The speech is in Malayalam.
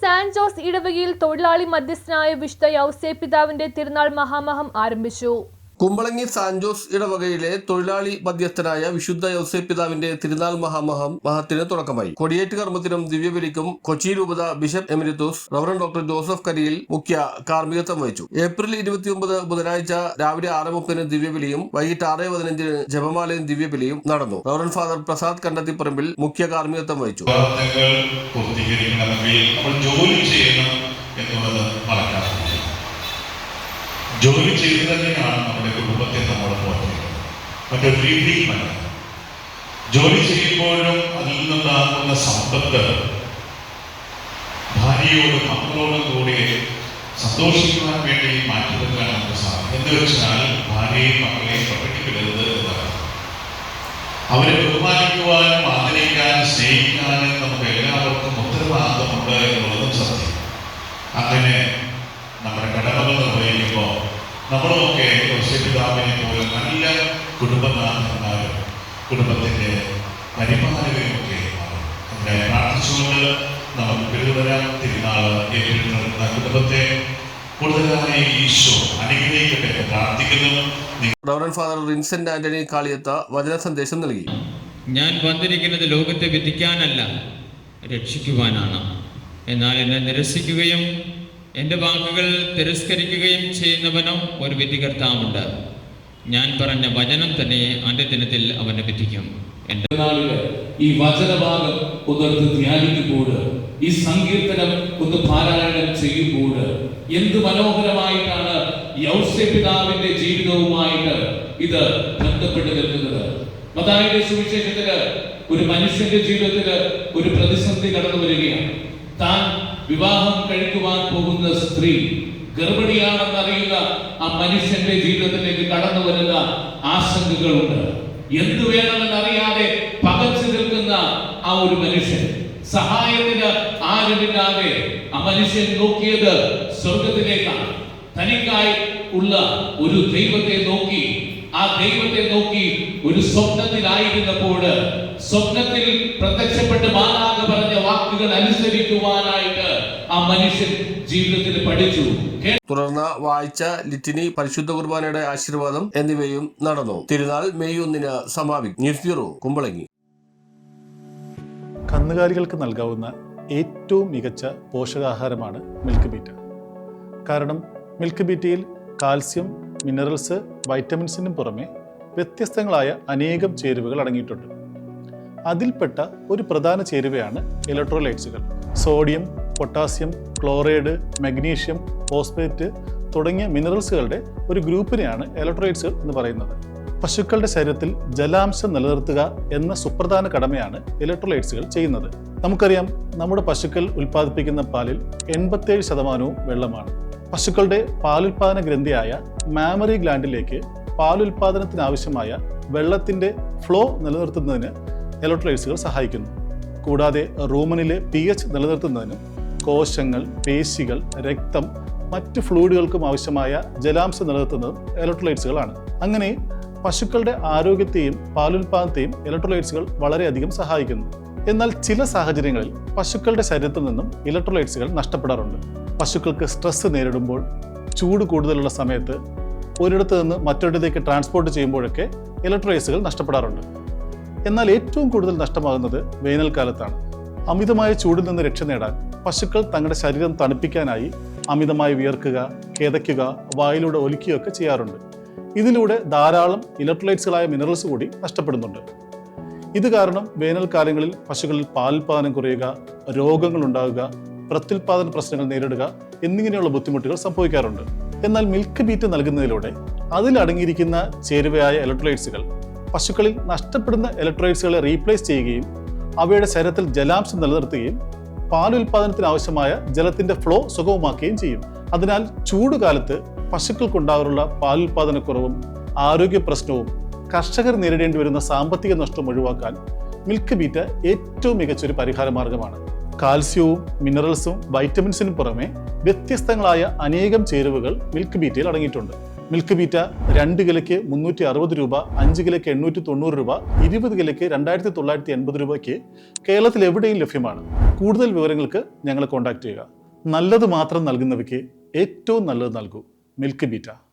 സാൻ ജോസ് ഇടവകയിൽ തൊഴിലാളി മധ്യസ്ഥനായ വിശുദ്ധ യൗസേപ്പിതാവിന്റെ തിരുനാൾ മഹാമഹം ആരംഭിച്ചു. കുമ്പളങ്ങി സാൻ ജോസ് ഇടവകയിലെ തൊഴിലാളി മധ്യസ്ഥനായ വിശുദ്ധ യൗസേപ്പിതാവിന്റെ തിരുനാൾ മഹാമഹത്തിന് തുടക്കമായി. കൊടിയേറ്റ് കർമ്മത്തിനും ദിവ്യബലിക്കും കൊച്ചി രൂപത bishop emeritus reverend doctor Joseph Kariyil മുഖ്യ കാർമ്മികത്വം വഹിച്ചു. ഏപ്രിൽ 29 ബുധനാഴ്ച രാവിലെ 6:30 ദിവ്യബലിയും വൈകിട്ട് 6:15 ജപമാലയും ദിവ്യബലിയും നടന്നു. റവറന്റ് ഫാദർ പ്രസാദ് കണ്ടത്തിപ്പറമ്പിൽ മുഖ്യ കാർമ്മികത്വം വഹിച്ചു. ജോലി ചെയ്ത് തന്നെയാണ് നമ്മുടെ കുടുംബത്തെ നമ്മൾ പോറ്റുന്നത്. മറ്റൊരു രീതിയിലല്ല. ജോലി ചെയ്യുമ്പോഴും അതിൽ നിന്നുണ്ടാകുന്ന സമ്പത്ത് ഭാര്യയോടും മക്കളോടും കൂടി സന്തോഷിക്കുവാൻ വേണ്ടി മാറ്റിവെക്കാൻ നമുക്ക് സാധിക്കും. എന്ന് വെച്ചാൽ ഭാര്യയും മക്കളെയും പ്രകടിപ്പിക്കരുത് എന്നതാണ്. അവരെ ബഹുമാനിക്കുവാനും ആദരിക്കാനും സ്നേഹിക്കാനും നമുക്ക് എല്ലാവർക്കും ഉത്തരവാദിത്തമുണ്ട് എന്നുള്ളതും സത്യം. അങ്ങനെ നമ്മുടെ കടമകൾ നിർവഹിക്കുമ്പോൾ നമ്മളൊക്കെ യൗസേപ്പിതാവിനെ പോലെ നല്ല കുടുംബനാഥന്മാരും കുടുംബത്തിൻ്റെ പരിപാലകരുമൊക്കെ അതിനെ പ്രാർത്ഥിച്ചുകൊണ്ട് നമുക്ക് പിന്തുടരാൻ തിരുനാൾ ഏറ്റുനിൽക്കുന്ന കുടുംബത്തെ കൂടുതലായി ഈശോ അനുഗ്രഹിക്കട്ടെ പ്രാർത്ഥിക്കുന്നു. റവറന്റ് ഫാദർ വിൻസെന്റ് ആന്റണി കാളിയത്ത വചന സന്ദേശം നൽകി. ഞാൻ വന്നിരിക്കുന്നത് ലോകത്തെ വിധിക്കാനല്ല, രക്ഷിക്കുവാനാണ്. എന്നാൽ എന്നെ നിരസിക്കുകയും എൻ്റെ വാക്കുകൾ തിരസ്കരിക്കുകയും ചെയ്യുന്നവനോ ഒരു വിധികർത്താവുണ്ട്. ഞാൻ പറഞ്ഞ വചനം തന്നെ അന്ത്യദിനത്തിൽ അവനെ വിധിക്കും. ഈ വചനഭാഗം ഒന്നെടുത്ത് ധ്യാനിക്കുമ്പോൾ, ഈ സങ്കീർത്തനം ഒന്ന് പാരായണം ചെയ്യുമ്പോൾ എന്ത് മനോഹരമായിട്ടാണ് യൗസേപ്പിതാവിന്റെ ജീവിതവുമായിട്ട് ഇത് ബന്ധപ്പെട്ട് നിൽക്കുന്നത്. മത്തായിയുടെ സുവിശേഷത്തില് ഒരു മനുഷ്യന്റെ ജീവിതത്തില് ഒരു പ്രതിസന്ധി കടന്നു വരികയാണ്. താൻ വിവാഹം കഴിക്കുവാൻ പോകുന്ന സ്ത്രീ ഗർഭിണിയാണെന്നറിയുന്ന ആ മനുഷ്യന്റെ ജീവിതത്തിലേക്ക് കടന്നു വരുന്ന ആശങ്കകളുണ്ട്. എന്തു വേണമെന്നറിയാതെ പകച്ചു നിൽക്കുന്ന ആ ഒരു മനുഷ്യൻ, സഹായത്തിന് ആരുമില്ലാതെ ആ മനുഷ്യൻ നോക്കിയത് സ്വർഗത്തിലേക്കാണ്. തനിക്കായി ഉള്ള ഒരു ദൈവത്തെ നോക്കി, ആ ദൈവത്തെ നോക്കി ഒരു സ്വപ്നത്തിലായിരുന്നപ്പോൾ സ്വപ്നത്തിൽ പ്രത്യക്ഷപ്പെട്ട് മാലാഖ പറഞ്ഞ വാക്കുകൾ അനുസരിക്കുവാനായിട്ട് ആ മനുഷ്യൻ ജീവിതത്തിൽ പഠിച്ചു. തുടർന്ന് വായിച്ച ലിറ്റിനി, പരിശുദ്ധ കുർബാനയുടെ ആശീർവാദം എന്നിവയും നടന്നു. തിരുനാൾ മെയ് 1 സമാപിക്കും. News bureau, Kumbalangi. കന്നുകാലികൾക്ക് നൽകാവുന്ന ഏറ്റവും മികച്ച പോഷകാഹാരമാണ് മിൽക്ക് ബീറ്റ. കാരണം മിൽക്ക് ബീറ്റയിൽ കാൽസ്യം, മിനറൽസ്, വൈറ്റമിൻസിനും പുറമെ വ്യത്യസ്തങ്ങളായ അനേകം ചേരുവകൾ അടങ്ങിയിട്ടുണ്ട്. അതിൽപ്പെട്ട ഒരു പ്രധാന ചേരുവയാണ് ഇലക്ട്രോലൈറ്റ്സുകൾ. Sodium, potassium, chloride, magnesium, phosphate തുടങ്ങിയ മിനറൽസുകളുടെ ഒരു ഗ്രൂപ്പിനെയാണ് ഇലക്ട്രോലൈറ്റ്സുകൾ എന്ന് പറയുന്നത്. പശുക്കളുടെ ശരീരത്തിൽ ജലാംശം നിലനിർത്തുക എന്ന സുപ്രധാന കടമയാണ് ഇലക്ട്രോലൈറ്റ്സുകൾ ചെയ്യുന്നത്. നമുക്കറിയാം, നമ്മുടെ പശുക്കൾ ഉൽപ്പാദിപ്പിക്കുന്ന പാലിൽ 87% വെള്ളമാണ്. പശുക്കളുടെ പാലുൽപാദന ഗ്രന്ഥിയായ മാമറി ഗ്ലാൻഡിലേക്ക് പാലുൽപാദനത്തിനാവശ്യമായ വെള്ളത്തിൻ്റെ ഫ്ലോ നിലനിർത്തുന്നതിന് ഇലക്ട്രോലൈറ്റ്സുകൾ സഹായിക്കുന്നു. കൂടാതെ റൂമനിലെ pH നിലനിർത്തുന്നതിനും കോശങ്ങൾ, പേശികൾ, രക്തം, മറ്റ് ഫ്ലൂയിഡുകൾക്കും ആവശ്യമായ ജലാംശം നിലനിർത്തുന്നതും ഇലക്ട്രോലൈറ്റ്സുകളാണ്. അങ്ങനെ പശുക്കളുടെ ആരോഗ്യത്തെയും പാലുൽപാദനത്തെയും ഇലക്ട്രോലൈറ്റ്സുകൾ വളരെയധികം സഹായിക്കുന്നു. എന്നാൽ ചില സാഹചര്യങ്ങളിൽ പശുക്കളുടെ ശരീരത്തിൽ നിന്നും ഇലക്ട്രോലൈറ്റ്സുകൾ നഷ്ടപ്പെടാറുണ്ട്. പശുക്കൾക്ക് സ്ട്രെസ് നേരിടുമ്പോൾ, ചൂട് കൂടുതലുള്ള സമയത്ത്, ഒരിടത്ത് നിന്ന് മറ്റൊരിടത്തേക്ക് ട്രാൻസ്പോർട്ട് ചെയ്യുമ്പോഴൊക്കെ ഇലക്ട്രോലൈറ്റ്സുകൾ നഷ്ടപ്പെടാറുണ്ട്. എന്നാൽ ഏറ്റവും കൂടുതൽ നഷ്ടമാകുന്നത് വേനൽക്കാലത്താണ്. അമിതമായ ചൂടിൽ നിന്ന് രക്ഷ നേടാൻ പശുക്കൾ തങ്ങളുടെ ശരീരം തണുപ്പിക്കാനായി അമിതമായി വിയർക്കുക, കിതയ്ക്കുക, വായിലൂടെ ഒലിക്കുകയൊക്കെ ചെയ്യാറുണ്ട്. ഇതിലൂടെ ധാരാളം ഇലക്ട്രോലൈറ്റ്സുകളായ മിനറൽസ് കൂടി നഷ്ടപ്പെടുന്നുണ്ട്. ഇത് കാരണം വേനൽക്കാലങ്ങളിൽ പശുക്കളിൽ പാലുൽപാദനം കുറയുക, രോഗങ്ങൾ ഉണ്ടാകുക, പ്രത്യുൽപാദന പ്രശ്നങ്ങൾ നേരിടുക എന്നിങ്ങനെയുള്ള ബുദ്ധിമുട്ടുകൾ സംഭവിക്കാറുണ്ട്. എന്നാൽ മിൽക്ക് ബീറ്റ് നൽകുന്നതിലൂടെ അതിലടങ്ങിയിരിക്കുന്ന ചേരുവയായ ഇലക്ട്രോലൈറ്റ്സുകൾ പശുക്കളിൽ നഷ്ടപ്പെടുന്ന ഇലക്ട്രോലൈറ്റ്സുകളെ റീപ്ലേസ് ചെയ്യുകയും അവയുടെ ശരീരത്തിൽ ജലാംശം നിലനിർത്തുകയും പാലുൽപാദനത്തിന് ആവശ്യമായ ജലത്തിന്റെ ഫ്ലോ സുഗമമാക്കുകയും ചെയ്യും. അതിനാൽ ചൂടുകാലത്ത് പശുക്കൾക്കുണ്ടാകാറുള്ള പാലുൽപാദനക്കുറവും ആരോഗ്യ പ്രശ്നവും കർഷകർ നേരിടേണ്ടി വരുന്ന സാമ്പത്തിക നഷ്ടം ഒഴിവാക്കാൻ മിൽക്ക് ബീറ്റ ഏറ്റവും മികച്ചൊരു പരിഹാര മാർഗമാണ്. കാൽസ്യവും മിനറൽസും വൈറ്റമിൻസിനും പുറമെ വ്യത്യസ്തങ്ങളായ അനേകം ചേരുവകൾ മിൽക്ക് ബീറ്റയിൽ അടങ്ങിയിട്ടുണ്ട്. മിൽക്ക് ബീറ്റ 2 കിലോയ്ക്ക് 360 രൂപ, 5 കിലോയ്ക്ക് 890 രൂപ, 20 കിലോയ്ക്ക് 2980 രൂപയ്ക്ക് കേരളത്തിൽ എവിടെയും ലഭ്യമാണ്. കൂടുതൽ വിവരങ്ങൾക്ക് ഞങ്ങളെ കോൺടാക്ട് ചെയ്യുക. നല്ലത് മാത്രം നൽകുന്നവയ്ക്ക് ഏറ്റവും നല്ലത് നൽകൂ. Milk beta.